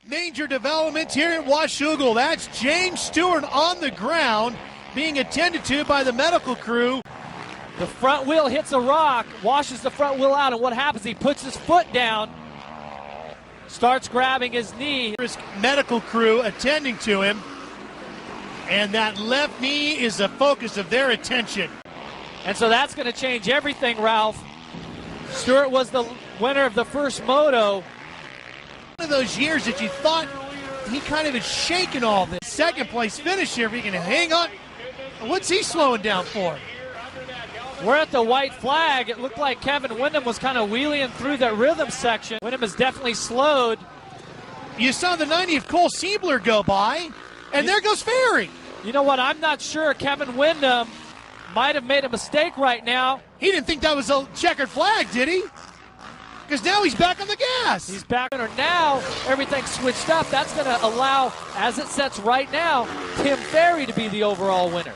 Major developments here at Washougal. That's James Stewart on the ground being attended to by the medical crew. The front wheel hits a rock, washes the front wheel out, and what happens? He puts his foot down, starts grabbing his knee. Medical crew attending to him, and that left knee is the focus of their attention. And so that's going to change everything, Ralph. Stewart was the winner of the first moto. One of those years that you thought he kind of is shaking all this. Second place finish here, if he can hang on. What's he slowing down for? We're at the white flag. It looked like Kevein Windham was kind of wheeling through that rhythm section. Windham has definitely slowed. You saw the 90 of Cole Siebler go by, and there goes Ferry. You know what? I'm not sure. Kevein Windham might have made a mistake right now. He didn't think that was a checkered flag, did he? Because now he's back on the gas. He's back on her now. Everything's switched up. That's going to allow, as it sets right now, Tim Ferry to be the overall winner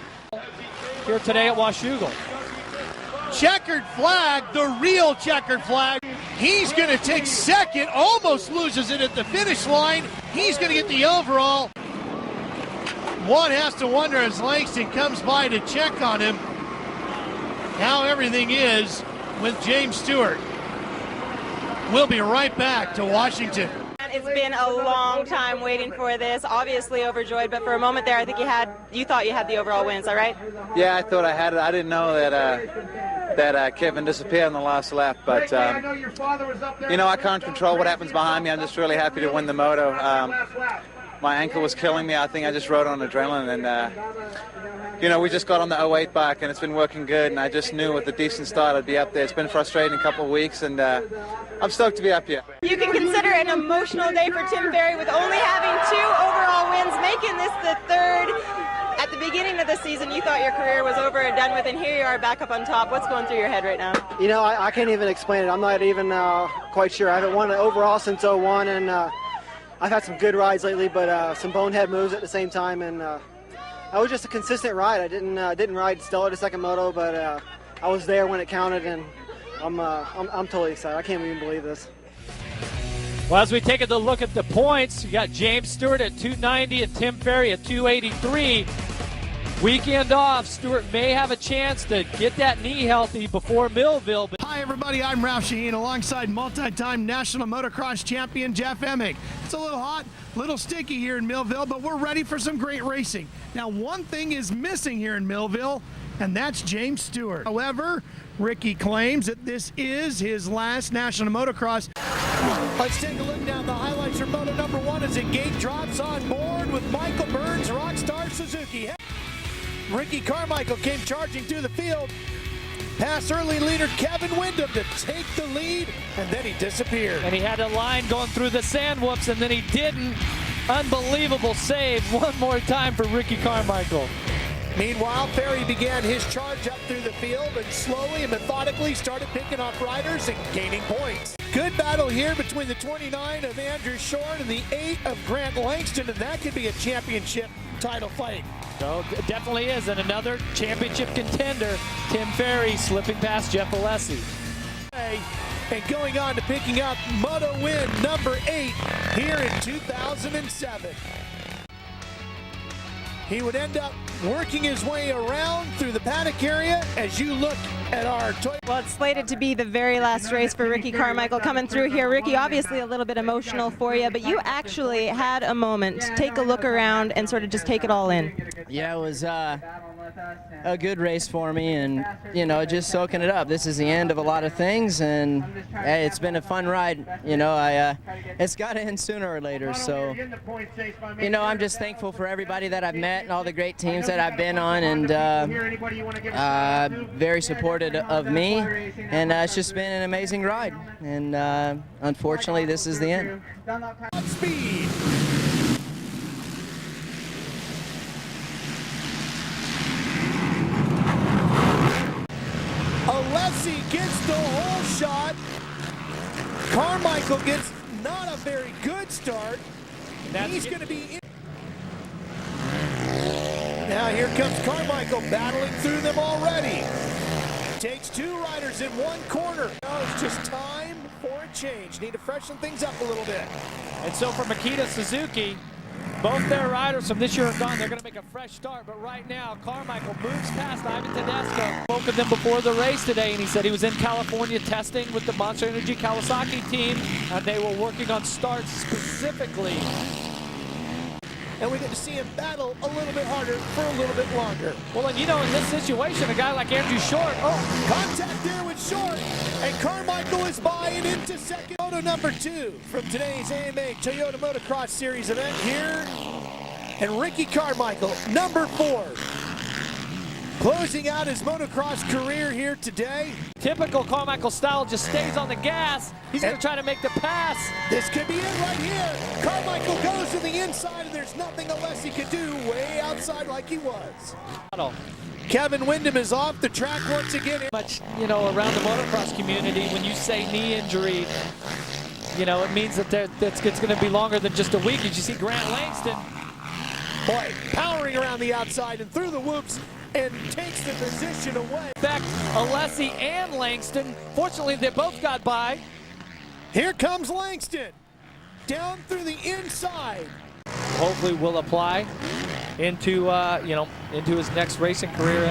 here today at Washougal. Checkered flag, the real checkered flag. He's going to take second, almost loses it at the finish line. He's going to get the overall. One has to wonder as Langston comes by to check on him how everything is with James Stewart. We'll be right back to Washington. It's been a long time waiting for this. Obviously overjoyed, but for a moment there, I think you thought you had the overall win. Is that right? Yeah, I thought I had it. I didn't know that Kevein disappeared on the last lap, but you know, I can't control what happens behind me. I'm just really happy to win the moto. My ankle was killing me. I think I just rode on adrenaline, and you know, we just got on the 08 bike, and it's been working good, and I just knew with a decent start I'd be up there. It's been frustrating a couple of weeks, and I'm stoked to be up here. You can consider it an emotional day for Tim Ferry with only having 2 overall wins, making this the 3rd. At the beginning of the season, you thought your career was over and done with, and here you are back up on top. What's going through your head right now? You know, I can't even explain it. I'm not even quite sure. I haven't won an overall since 01, and I've had some good rides lately, but some bonehead moves at the same time, and I was just a consistent ride. I didn't ride stellar the second moto, but I was there when it counted, and I'm totally excited. I can't even believe this. Well, as we take a look at the points, you got James Stewart at 290 and Tim Ferry at 283. Weekend off, Stewart may have a chance to get that knee healthy before Millville. Hi everybody, I'm Ralph Shaheen alongside multi-time National Motocross Champion Jeff Emig. It's a little hot, little sticky here in Millville, but we're ready for some great racing. Now, one thing is missing here in Millville, and that's James Stewart. However, Ricky claims that this is his last National Motocross. Let's take a look down the highlights for moto number 1 as the gate drops on board with Michael Burns, Rockstar Suzuki. Ricky Carmichael came charging through the field, past early leader Kevein Windham to take the lead, and then he disappeared. And he had a line going through the sand whoops, and then he didn't. Unbelievable save one more time for Ricky Carmichael. Meanwhile, Ferry began his charge up through the field and slowly and methodically started picking off riders and gaining points. Good battle here between the 29 of Andrew Shorn and the 8 of Grant Langston, and that could be a championship title fight. So it definitely is, and another championship contender, Tim Ferry slipping past Mike Alessi. And going on to picking up moto win number 8 here in 2007. He would end up working his way around through the paddock area as you look at our Toyota. Well, it's slated to be the very last race for Ricky Carmichael coming through here. Ricky, obviously a little bit emotional for you, but you actually had a moment to take a look around and sort of just take it all in. Yeah, it was a good race for me, and you know, just soaking it up. This is the end of a lot of things, and hey, it's been a fun ride. You know, it's got to end sooner or later. So, you know, I'm just thankful for everybody that I've met and all the great teams that I've been on, and very supportive of me, and it's just been an amazing ride. And unfortunately, this is the end. Speed. Alessi gets the whole shot. Carmichael gets not a very good start. He's going to be in. Now here comes Carmichael battling through them already. Takes 2 riders in one corner. Now it's just time for a change. Need to freshen things up a little bit. And so for Makita Suzuki, both their riders from this year are gone. They're going to make a fresh start. But right now, Carmichael moves past Ivan Tedesco. Spoke with him before the race today, and he said he was in California testing with the Monster Energy Kawasaki team, and they were working on starts specifically. And we get to see him battle a little bit harder for a little bit longer. Well, and you know, in this situation, a guy like Andrew Short, Contact there with Short, and Carmichael is by and into second. Moto number 2 from today's AMA Toyota Motocross Series event here. And Ricky Carmichael, number 4, closing out his motocross career here today. typical Carmichael style, just stays on the gas. He's going to try to make the pass. This could be it right here. Carmichael goes to the inside, and there's nothing Alessi could do way outside like he was. Kevein Windham is off the track once again. Much, you know, around the motocross community, when you say knee injury, you know, it means that it's going to be longer than just a week. Did you see Grant Langston? Boy, powering around the outside and through the whoops and takes the position away. In fact, Alessi and Langston, fortunately, they both got by. Here comes Langston, down through the inside. Hopefully will apply into, into his next racing career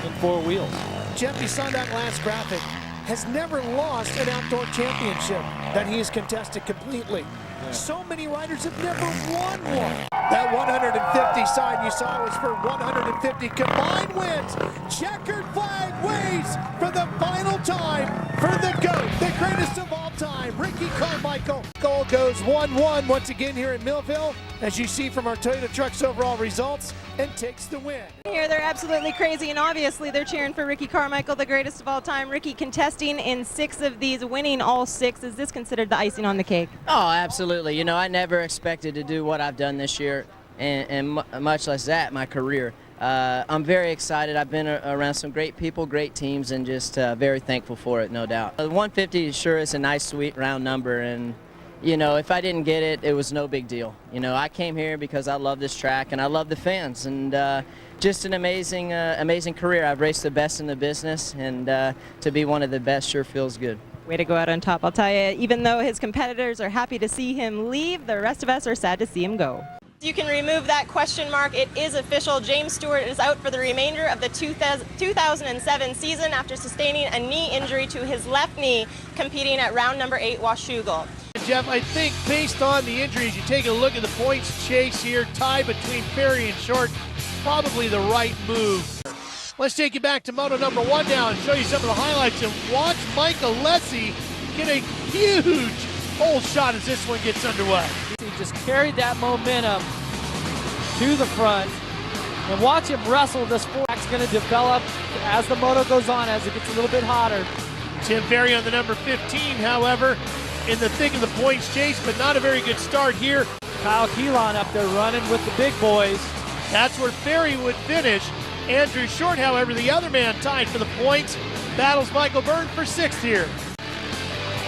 in 4 wheels. Jeff, you saw that last graphic, has never lost an outdoor championship that he has contested completely. Yeah. So many riders have never won one. That 150 sign you saw was for 150 combined wins. Checkered flag waves for the final time for the GOAT, the greatest of all time, Ricky Carmichael. Goal goes 1-1 once again here in Millville, as you see from our Toyota Trucks overall results, and takes the win. Here they're absolutely crazy, and obviously they're cheering for Ricky Carmichael, the greatest of all time. Ricky contesting in 6 of these, winning all 6. Is this considered the icing on the cake? Oh, absolutely. You know, I never expected to do what I've done this year, and much less that, my career. I'm very excited. I've been around some great people, great teams, and just very thankful for it, no doubt. 150 sure is a nice, sweet, round number, and you know, if I didn't get it, it was no big deal. You know, I came here because I love this track and I love the fans, and just an amazing, amazing career. I've raced the best in the business, and to be one of the best sure feels good. Way to go out on top, I'll tell you. Even though his competitors are happy to see him leave, the rest of us are sad to see him go. You can remove that question mark. It is official. James Stewart is out for the remainder of the 2007 season after sustaining a knee injury to his left knee, competing at round number 8, Washougal. Jeff, I think based on the injuries, you take a look at the points chase here, tie between Ferry and Short, probably the right move. Let's take you back to moto number 1 now and show you some of the highlights, and watch Mike Alessi get a huge hole shot as this one gets underway. He just carried that momentum to the front, and watch him wrestle. This track's going to develop as the moto goes on, as it gets a little bit hotter. Tim Ferry on the number 15, however, in the thick of the points chase, but not a very good start here. Kyle Keelan up there running with the big boys. That's where Ferry would finish. Andrew Short, however, the other man tied for the points, battles Michael Byrne for 6th here.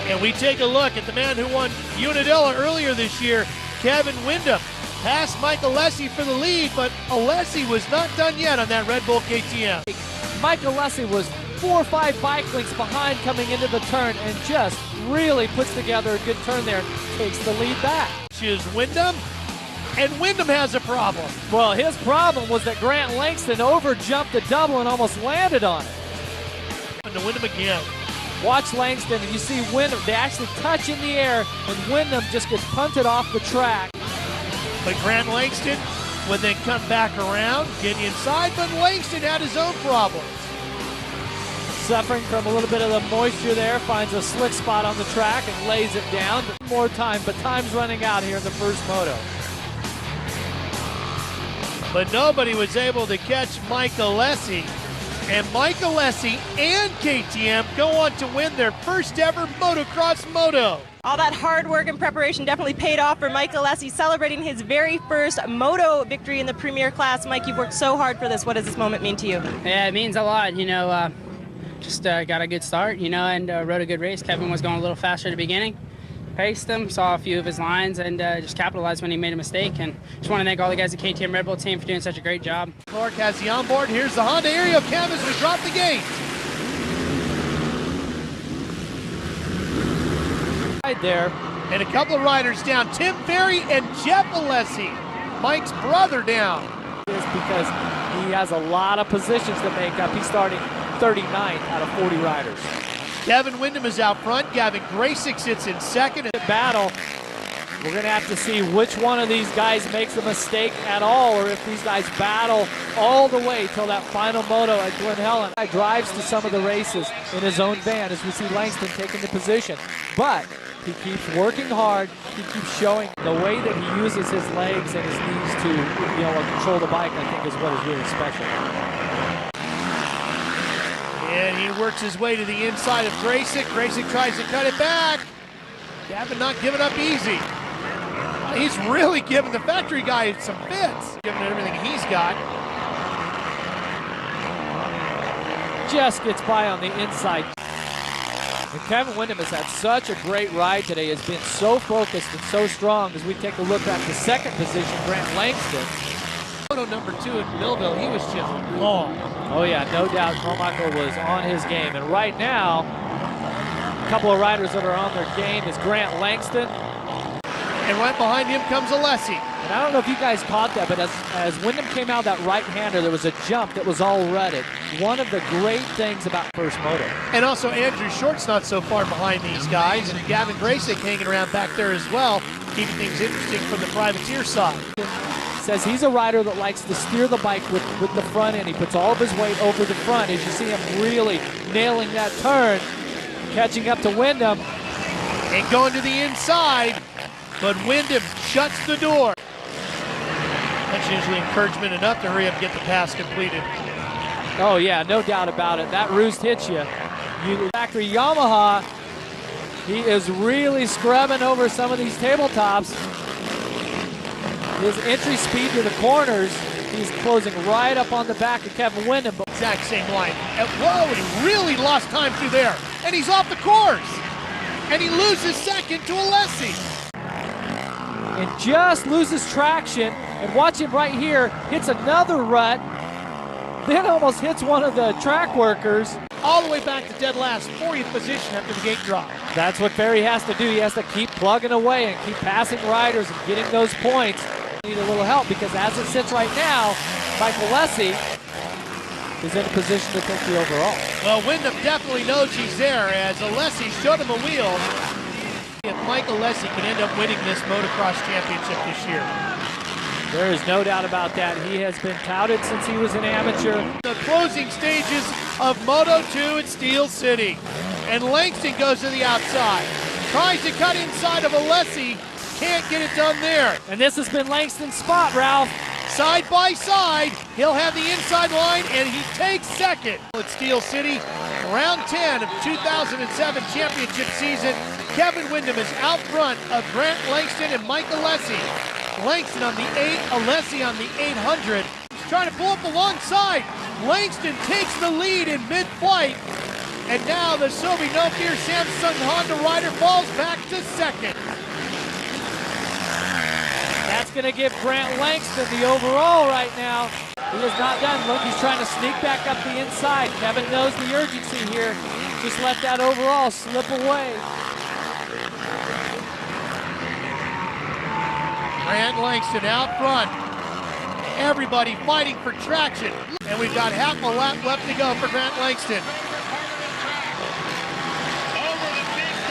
And we take a look at the man who won Unadilla earlier this year, Kevein Windham. Passed Mike Alessi for the lead, but Alessi was not done yet on that Red Bull KTM. Mike Alessi was 4 or 5 bike lengths behind coming into the turn, and just really puts together a good turn there, takes the lead back. Choose Windham, and Windham has a problem. Well, his problem was that Grant Langston over-jumped the double and almost landed on it. And to Windham again. Watch Langston, and you see Windham, they actually touch in the air, and Windham just gets punted off the track. But Grant Langston would then come back around, get inside, but Langston had his own problems. Suffering from a little bit of the moisture there, finds a slick spot on the track and lays it down. More time, but time's running out here in the first moto. But nobody was able to catch Mike Alessi. And Mike Alessi and KTM go on to win their first ever motocross moto. All that hard work and preparation definitely paid off for Mike Alessi, celebrating his very first moto victory in the Premier class. Mike, you've worked so hard for this. What does this moment mean to you? Yeah, it means a lot. You know, just got a good start, you know, and rode a good race. Kevein was going a little faster at the beginning. Paced him, saw a few of his lines, and just capitalized when he made a mistake. And just want to thank all the guys at KTM Red Bull team for doing such a great job. Clark has the onboard. Here's the Honda aerial cam as we drop the gate. ride there. And a couple of riders down, Tim Ferry and Jeff Alessi, Mike's brother, down. Is because he has a lot of positions to make up. He's starting 39th out of 40 riders. Kevein Windham is out front. Gavin Graysick sits in second. Battle. We're going to have to see which one of these guys makes a mistake at all, or if these guys battle all the way till that final moto at Glen Helen. He drives to some of the races in his own van, as we see Langston taking the position. But he keeps working hard. He keeps showing the way that he uses his legs and his knees to, control the bike, I think, is what is really special. And he works his way to the inside of Graysick. Graysick tries to cut it back. Gavin not giving up easy. He's really giving the factory guy some fits, giving it everything he's got. Just gets by on the inside. And Kevein Windham has had such a great ride today, has been so focused and so strong. As we take a look at the second position, Grant Langston. Moto number 2 in Millville, he was just long. Oh yeah, no doubt Carmichael was on his game. And right now, a couple of riders that are on their game is Grant Langston. And right behind him comes Alessi. And I don't know if you guys caught that, but as Windham came out that right-hander, there was a jump that was all rutted. One of the great things about first moto. And also Andrew Short's not so far behind these guys, and Gavin Graysick hanging around back there as well, keeping things interesting from the privateer side. Says he's a rider that likes to steer the bike with the front end. He puts all of his weight over the front. As you see him really nailing that turn, catching up to Windham. And going to the inside, but Windham shuts the door. That's usually encouragement enough to hurry up and get the pass completed. Oh yeah, no doubt about it. That roost hits you. Factory Yamaha, he is really scrubbing over some of these tabletops. His entry speed to the corners, he's closing right up on the back of Kevein Windham. Exact same line. And whoa, he really lost time through there. And he's off the course. And he loses second to Alessi. And just loses traction. And watch him right here, hits another rut. Then almost hits one of the track workers. All the way back to dead last, 40th position after the gate drop. That's what Ferry has to do. He has to keep plugging away and keep passing riders and getting those points. Need a little help because as it sits right now, Mike Alessi is in a position to take the overall. Well, Windham definitely knows he's there as Alessi showed him a wheel. If Mike Alessi can end up winning this motocross championship this year. There is no doubt about that. He has been touted since he was an amateur. The closing stages of Moto 2 at Steel City. And Langston goes to the outside. Tries to cut inside of Alessi. Can't get it done there. And this has been Langston's spot, Ralph. Side by side, he'll have the inside line, and he takes second. At Steel City, round 10 of 2007 championship season, Kevein Windham is out front of Grant Langston and Mike Alessi. Langston on the 8, Alessi on the 800. He's trying to pull up alongside. Langston takes the lead in mid-flight. And now the Sobe No Fear Samsung Honda rider falls back to second. That's going to give Grant Langston the overall right now. He is not done. Look, he's trying to sneak back up the inside. Kevein knows the urgency here. Just let that overall slip away. Grant Langston out front. Everybody fighting for traction. And we've got half a lap left to go for Grant Langston.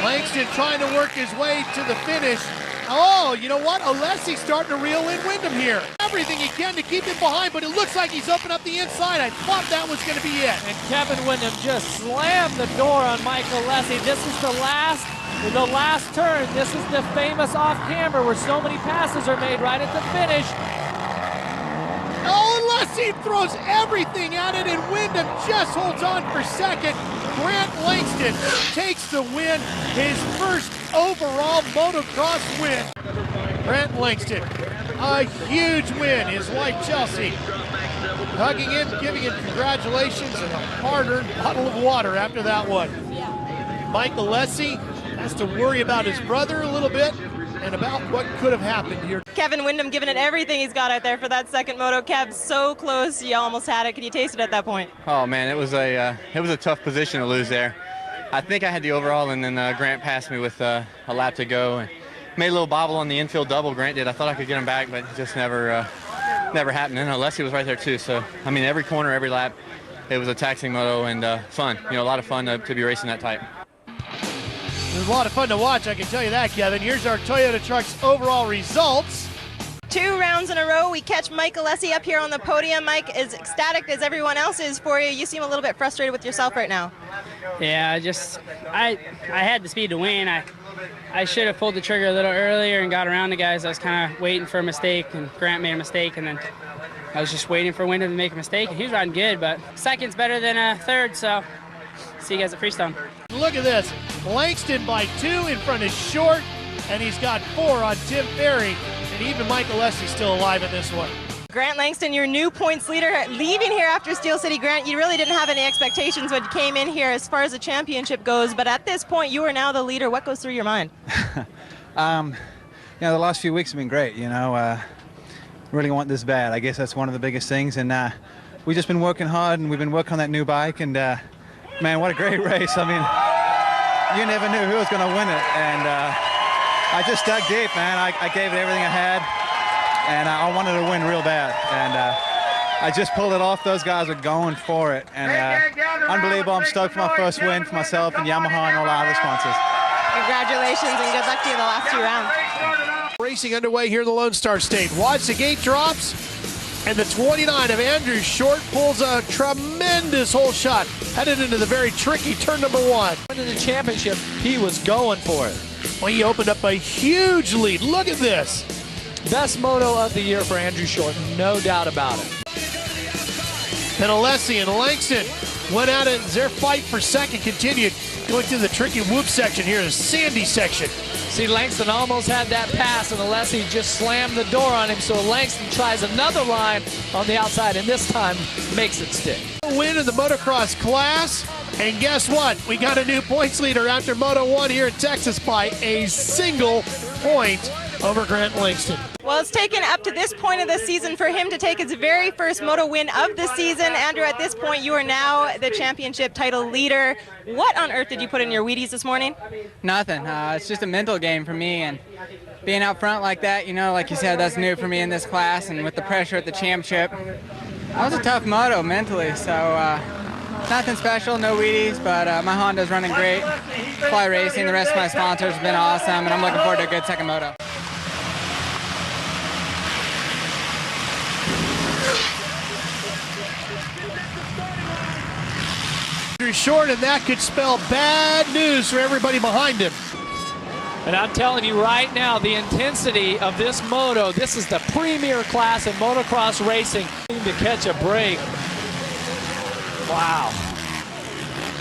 Langston trying to work his way to the finish. Oh, you know what? Alessi's starting to reel in Windham here. Everything he can to keep him behind, but it looks like he's opened up the inside. I thought that was going to be it. And Kevein Windham just slammed the door on Mike Alessi. This is the last turn. This is the famous off-camber where so many passes are made right at the finish. Oh, Alessi throws everything at it, and Windham just holds on for second. Grant Langston takes the win, his first overall motocross win. Grant Langston, a huge win. His wife Chelsea hugging him, giving him congratulations and a hard-earned bottle of water after that one. Mike Alessi has to worry about his brother a little bit and about what could have happened here. Kevein Windham giving it everything he's got out there for that second moto. Kev, so close, you almost had it. Could you taste it at that point? Oh man, it was a tough position to lose there. I think I had the overall, and then Grant passed me with a lap to go. And made a little bobble on the infield double. Grant did. I thought I could get him back, but it just never happened. And Alessi was right there too. So I mean, every corner, every lap, it was a taxing moto and fun. You know, a lot of fun to be racing that type. It was a lot of fun to watch, I can tell you that, Kevin. Here's our Toyota Trucks overall results. 2 rounds in a row, we catch Mike Alessi up here on the podium. Mike, as ecstatic as everyone else is for you, you seem a little bit frustrated with yourself right now. Yeah, I had the speed to win. I should have pulled the trigger a little earlier and got around the guys. I was kind of waiting for a mistake, and Grant made a mistake, and then I was just waiting for Windham to make a mistake, and he was riding good, but second's better than third, so see you guys at Freestone. Look at this. Langston by 2 in front of Short, and he's got 4 on Tim Ferry, and even Mike Alessi still alive in this one. Grant Langston, your new points leader, leaving here after Steel City. Grant, you really didn't have any expectations when you came in here as far as the championship goes, but at this point, you are now the leader. What goes through your mind? You know, the last few weeks have been great, you know. Really want this bad. I guess that's one of the biggest things, and we've just been working hard, and we've been working on that new bike, and man, what a great race. I mean, you never knew who was going to win it, and I just dug deep, man. I gave it everything I had, and I wanted to win real bad, and I just pulled it off. Those guys were going for it, and unbelievable. I'm stoked for my first win for myself and Yamaha and all our other sponsors. Congratulations and good luck to you in the last 2 rounds. Racing underway here in the Lone Star State. Watch the gate drops, and the 29 of Andrew Short pulls a tremendous hole shot, headed into the very tricky turn number 1. In the championship, he was going for it. Well, he opened up a huge lead. Look at this. Best moto of the year for Andrew Short, no doubt about it. And Alessi and Langston went at it as their fight for second continued. Going through the tricky whoop section here, the sandy section. See, Langston almost had that pass, and Alessi just slammed the door on him, so Langston tries another line on the outside, and this time makes it stick. Win in the motocross class, and guess what? We got a new points leader after Moto 1 here in Texas by a single point over Grant Langston. Well, it's taken up to this point of the season for him to take his very first moto win of the season. Andrew, at this point, you are now the championship title leader. What on earth did you put in your Wheaties this morning? Nothing. It's just a mental game for me, and being out front like that, you know, like you said, that's new for me in this class, and with the pressure at the championship, that was a tough moto mentally, so nothing special, no Wheaties, but my Honda's running great. Fly Racing, the rest of my sponsors have been awesome, and I'm looking forward to a good second moto. Short, and that could spell bad news for everybody behind him. And I'm telling you right now, the intensity of this moto, this is the premier class in motocross racing. To catch a break. Wow.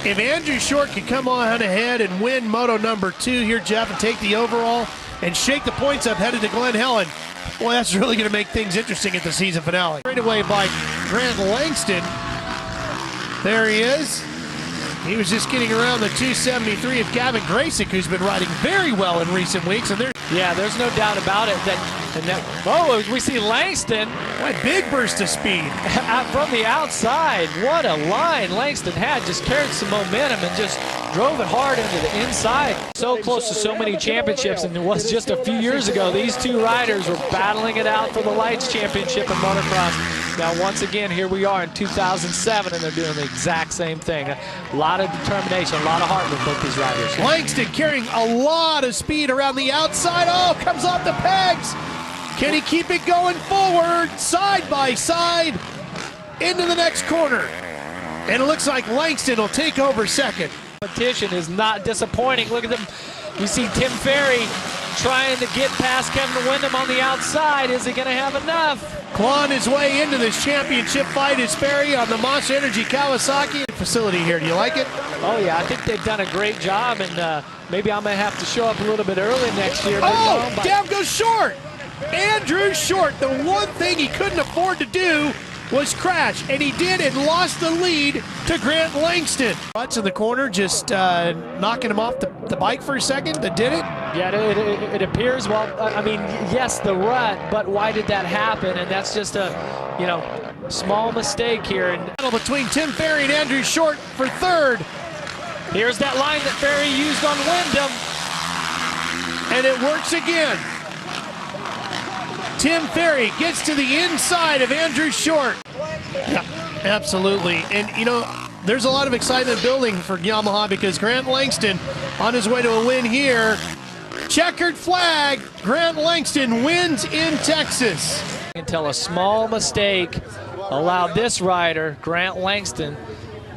If Andrew Short can come on ahead and win moto number 2 here, Jeff, and take the overall and shake the points up headed to Glen Helen, boy, that's really going to make things interesting at the season finale. Straight away by Grant Langston. There he is. He was just getting around the 273 of Gavin Grayson, who's been riding very well in recent weeks. And there's no doubt about it. Oh, we see Langston. What a big burst of speed. From the outside. What a line Langston had. Just carried some momentum and just drove it hard into the inside. So close to so many championships, and it was just a few years ago. These two riders were battling it out for the Lights Championship in motocross. Now, once again, here we are in 2007, and they're doing the exact same thing. A lot of determination, a lot of heart with both these riders. Langston carrying a lot of speed around the outside. Oh, comes off the pegs. Can he keep it going forward, side by side, into the next corner? And it looks like Langston will take over second. Competition is not disappointing. Look at them. You see Tim Ferry trying to get past Kevein Windham on the outside. Is he going to have enough? Clawing his way into this championship fight is Ferry on the Monster Energy Kawasaki facility here. Do you like it? Oh, yeah. I think they've done a great job, and maybe I might have to show up a little bit early next year. Oh, down goes Short. Andrew Short, the one thing he couldn't afford to do was crash, and he did, and lost the lead to Grant Langston. Butts in the corner, just knocking him off the bike for a second. That did it? Yeah, it appears. Well, I mean, yes, the rut, but why did that happen? And that's just a, small mistake here. And battle between Tim Ferry and Andrew Short for third. Here's that line that Ferry used on Windham. And it works again. Tim Ferry gets to the inside of Andrew Short. Yeah, absolutely. And, you know, there's a lot of excitement building for Yamaha because Grant Langston on his way to a win here. Checkered flag, Grant Langston wins in Texas. Until a small mistake allowed this rider, Grant Langston,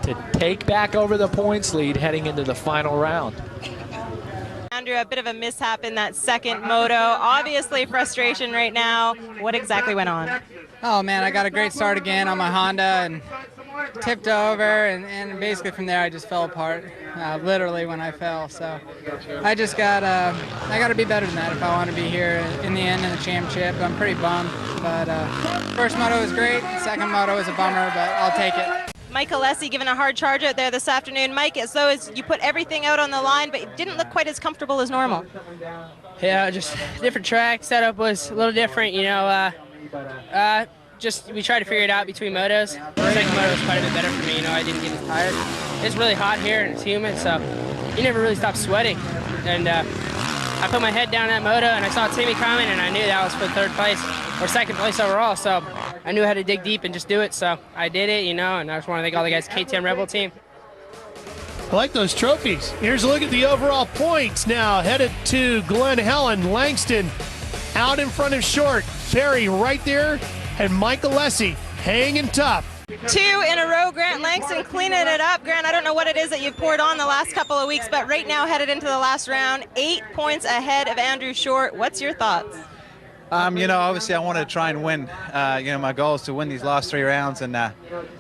to take back over the points lead heading into the final round. Andrew, a bit of a mishap in that second moto. Obviously frustration right now. What exactly went on? Oh man, I got a great start again on my Honda and tipped over, and basically from there I just fell apart, literally when I fell. So I just got to be better than that if I want to be here in the end in the championship. I'm pretty bummed, but first moto was great, second moto was a bummer, but I'll take it. Mike Alessi giving a hard charge out there this afternoon. Mike, as though as you put everything out on the line, but it didn't look quite as comfortable as normal. Yeah, just different track. Setup was a little different, you know. Just we tried to figure it out between motos. The second moto was quite a bit better for me, you know. I didn't get as tired. It's really hot here and it's humid, so you never really stop sweating. And I put my head down that moto and I saw Timmy coming, and I knew that was for third place or second place overall. So I knew how to dig deep and just do it. So I did it, you know. And I just want to thank all the guys, KTM Rebel team. I like those trophies. Here's a look at the overall points now. Headed to Glen Helen. Langston out in front of Short. Ferry right there. And Mike Alessi hanging tough. 2 in a row, Grant Langston cleaning it up. Grant, I don't know what it is that you've poured on the last couple of weeks, but right now headed into the last round, 8 points ahead of Andrew Short. What's your thoughts? You know, obviously I wanted to try and win. You know, my goal is to win these last 3 rounds and not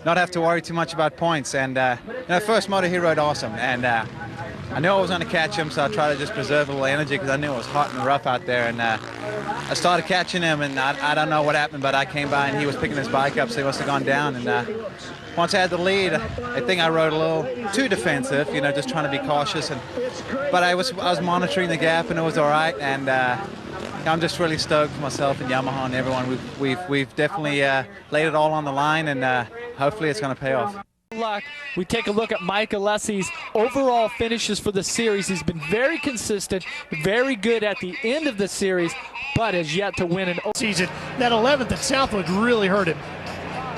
have to worry too much about points. And, you know, first moto he rode awesome. And I knew I was going to catch him, so I tried to just preserve a little energy because I knew it was hot and rough out there. And I started catching him, and I don't know what happened, but I came by and he was picking his bike up, so he must have gone down. And once I had the lead, I think I rode a little too defensive, you know, just trying to be cautious. But I was monitoring the gap, and it was all right. And I'm just really stoked for myself and Yamaha and everyone. We've definitely laid it all on the line, and hopefully it's going to pay off. Luck. We take a look at Mike Alessi's overall finishes for the series. He's been very consistent, very good at the end of the series, but has yet to win an season. That 11th at Southwood really hurt him.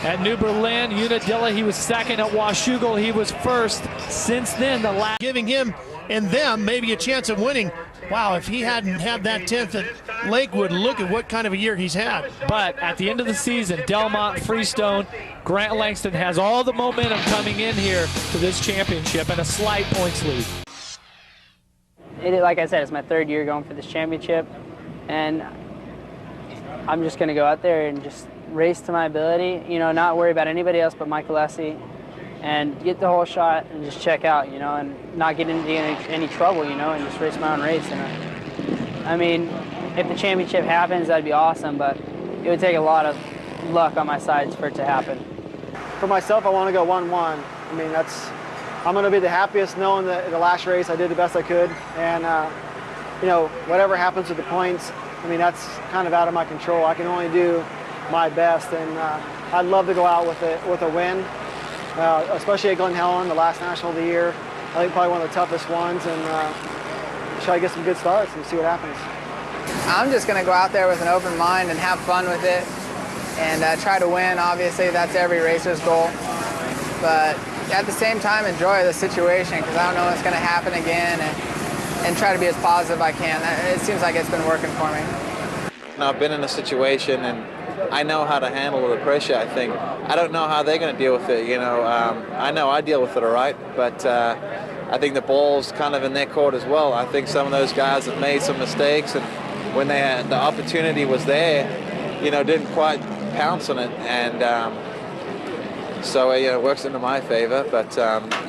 At New Berlin, Unadilla, he was second. At Washougal, he was first. Since then, the last giving him and them maybe a chance of winning. Wow, if he hadn't had that 10th at Lakewood, look at what kind of a year he's had. But at the end of the season, Delmont, Freestone, Grant Langston has all the momentum coming in here to this championship and a slight points lead. Like I said, it's my 3rd year going for this championship, and I'm just going to go out there and just race to my ability, you know, not worry about anybody else but Mike Alessi, and get the whole shot and just check out, you know, and not get into any trouble, you know, and just race my own race. And I mean, if the championship happens, that'd be awesome, but it would take a lot of luck on my side for it to happen. For myself, I want to go 1-1. I mean, I'm going to be the happiest knowing that the last race I did the best I could, and you know, whatever happens with the points, I mean, that's kind of out of my control. I can only do my best, and I'd love to go out with a win. Especially at Glen Helen, the last national of the year. I think probably one of the toughest ones, and try to get some good starts and see what happens. I'm just going to go out there with an open mind and have fun with it and try to win. Obviously, that's every racer's goal. But at the same time, enjoy the situation because I don't know what's going to happen again, and try to be as positive as I can. It seems like it's been working for me. Now, I've been in a situation, and I know how to handle the pressure, I think. I don't know how they're going to deal with it, you know. I know I deal with it all right, but I think the ball's kind of in their court as well. I think some of those guys have made some mistakes, and when the opportunity was there, you know, didn't quite pounce on it, and so, you know, it works into my favor, but,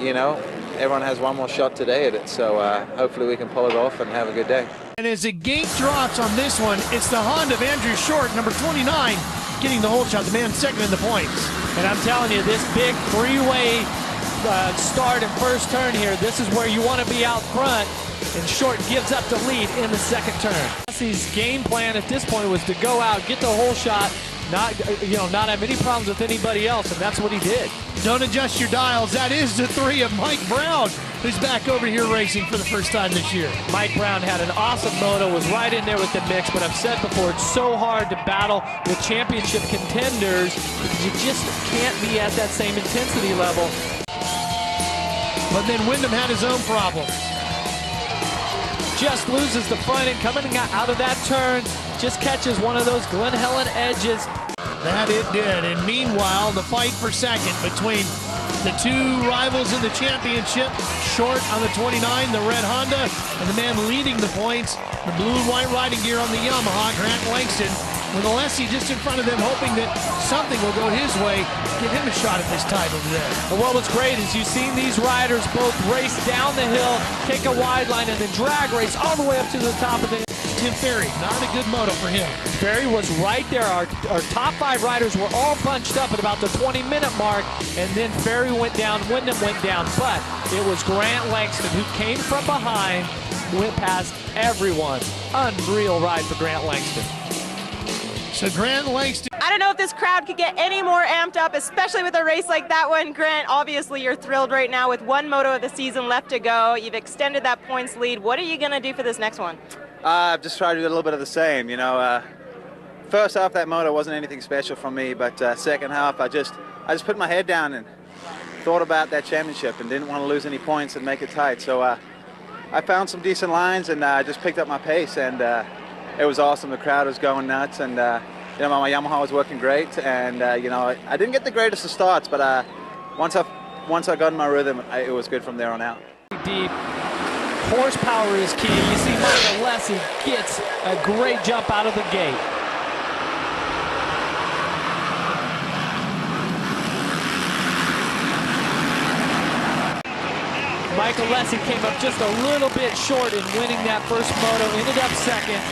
you know, everyone has one more shot today at it, so hopefully we can pull it off and have a good day. And as the gate drops on this one, it's the Honda of Andrew Short, number 29, getting the whole shot, the man second in the points. And I'm telling you, this big three-way start and first turn here, this is where you want to be out front, and Short gives up the lead in the second turn. Alessi's game plan at this point was to go out, get the whole shot, not have any problems with anybody else, and that's what he did. Don't adjust your dials. That is the 3 of Mike Brown, who's back over here racing for the first time this year. Mike Brown had an awesome moto, was right in there with the mix, but I've said before, it's so hard to battle with championship contenders because you just can't be at that same intensity level. But then Windham had his own problems. Just loses the front end, coming out of that turn, just catches one of those Glen Helen edges. That it did. And meanwhile, the fight for second between the two rivals in the championship, Short on the 29, the red Honda, and the man leading the points, the blue and white riding gear on the Yamaha, Grant Langston, with Alessi just in front of them, hoping that something will go his way, give him a shot at this title today. Well, what's great is you've seen these riders both race down the hill, take a wide line, and then drag race all the way up to the top of the... Tim Ferry, not a good moto for him. Ferry was right there. Our top 5 riders were all bunched up at about the 20-minute mark, and then Ferry went down, Windham went down, but it was Grant Langston who came from behind, went past everyone. Unreal ride for Grant Langston. So Grant Langston. I don't know if this crowd could get any more amped up, especially with a race like that one. Grant, obviously you're thrilled right now with one moto of the season left to go. You've extended that points lead. What are you going to do for this next one? I've just tried to do a little bit of the same, you know. First half that moto wasn't anything special from me, but second half I just put my head down and thought about that championship and didn't want to lose any points and make it tight. So I found some decent lines and just picked up my pace, and it was awesome. The crowd was going nuts, and you know, my Yamaha was working great, and you know, I didn't get the greatest of starts, but once I got in my rhythm, it was good from there on out. Deep. Horsepower is key. You see Mike Alessi gets a great jump out of the gate. Mike Alessi came up just a little bit short in winning that first moto, ended up second.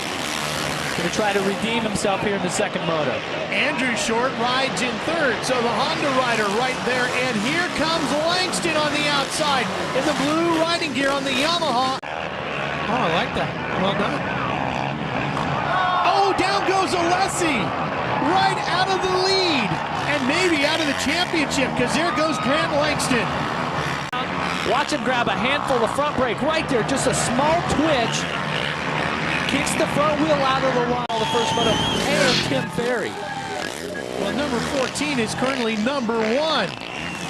Going to try to redeem himself here in the second moto. Andrew Short rides in third, so the Honda rider right there, and here comes Langston on the outside in the blue riding gear on the Yamaha. Oh, I like that. Well done. Oh, down goes Alessi, right out of the lead, and maybe out of the championship, because there goes Grant Langston. Watch him grab a handful of front brake right there, just a small twitch. Kicks the front wheel out of the line. The first moto, and Tim Ferry. Well, number 14 is currently number 1.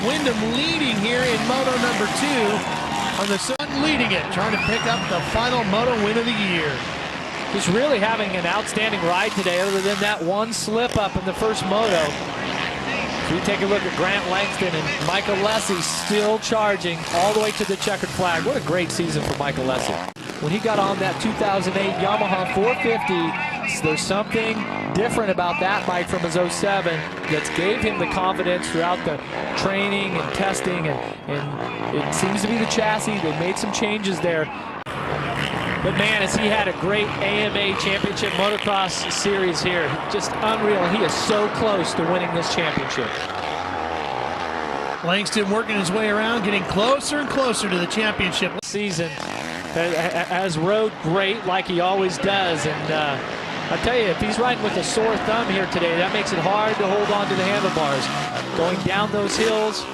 Windham leading here in moto number 2. On the sun leading it, trying to pick up the final moto win of the year. He's really having an outstanding ride today, other than that one slip up in the first moto. We take a look at Grant Langston and Mike Alessi still charging all the way to the checkered flag. What a great season for Mike Alessi. When he got on that 2008 Yamaha 450, there's something different about that bike from his 07 that gave him the confidence throughout the training and testing, and it seems to be the chassis. They made some changes there. But man, has he had a great AMA Championship Motocross series here. Just unreal. He is so close to winning this championship. Langston working his way around, getting closer and closer to the championship. Season has rode great like he always does, and I tell you, if he's riding with a sore thumb here today, that makes it hard to hold on to the handlebars. Going down those hills,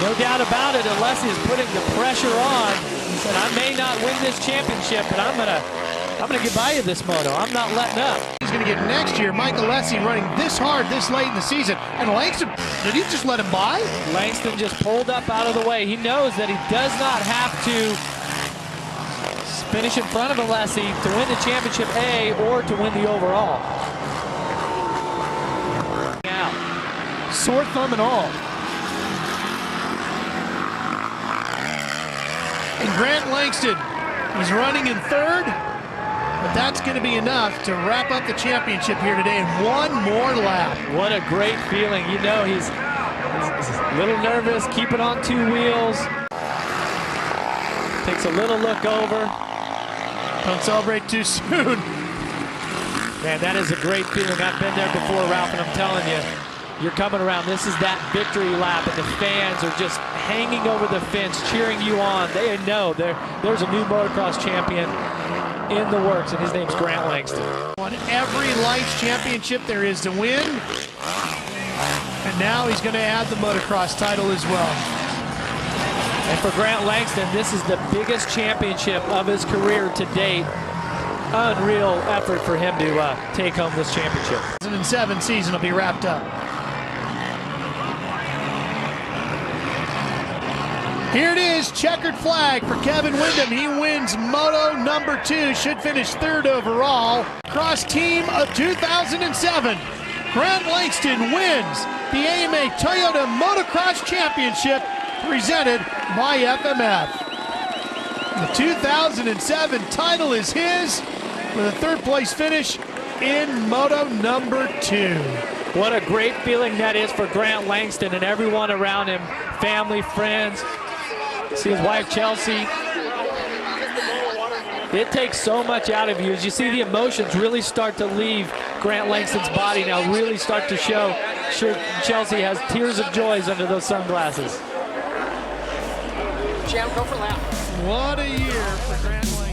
no doubt about it, Alessi is putting the pressure on. He said, I may not win this championship, but I'm gonna get by you this moto. I'm not letting up. He's gonna get next year. Mike Alessi running this hard this late in the season, and Langston, did he just let him by? Langston just pulled up out of the way. He knows that he does not have to finish in front of Alessi to win the championship A or to win the overall. Now, sore thumb and all. And Grant Langston, he's running in third, but that's going to be enough to wrap up the championship here today in one more lap. What a great feeling. You know, he's a little nervous, keeping on 2 wheels. Takes a little look over. Don't celebrate too soon. Man, that is a great feeling. I've been there before, Ralph, and I'm telling you, you're coming around. This is that victory lap, and the fans are just hanging over the fence, cheering you on. They know there's a new motocross champion. in the works, and his name's Grant Langston. Won every lights championship there is to win. And now he's going to add the motocross title as well. And for Grant Langston, this is the biggest championship of his career to date. Unreal effort for him to take home this championship. 2007 season will be wrapped up. Here it is, checkered flag for Kevein Windham. He wins Moto number 2, should finish 3rd overall. Cross team of 2007. Grant Langston wins the AMA Toyota Motocross Championship presented by FMF. The 2007 title is his with a 3rd place finish in Moto number 2. What a great feeling that is for Grant Langston and everyone around him, family, friends. See his wife Chelsea. It takes so much out of you as you see the emotions really start to leave Grant Langston's body now, really start to show. Sure, Chelsea has tears of joy under those sunglasses. What a year for Grant Langston.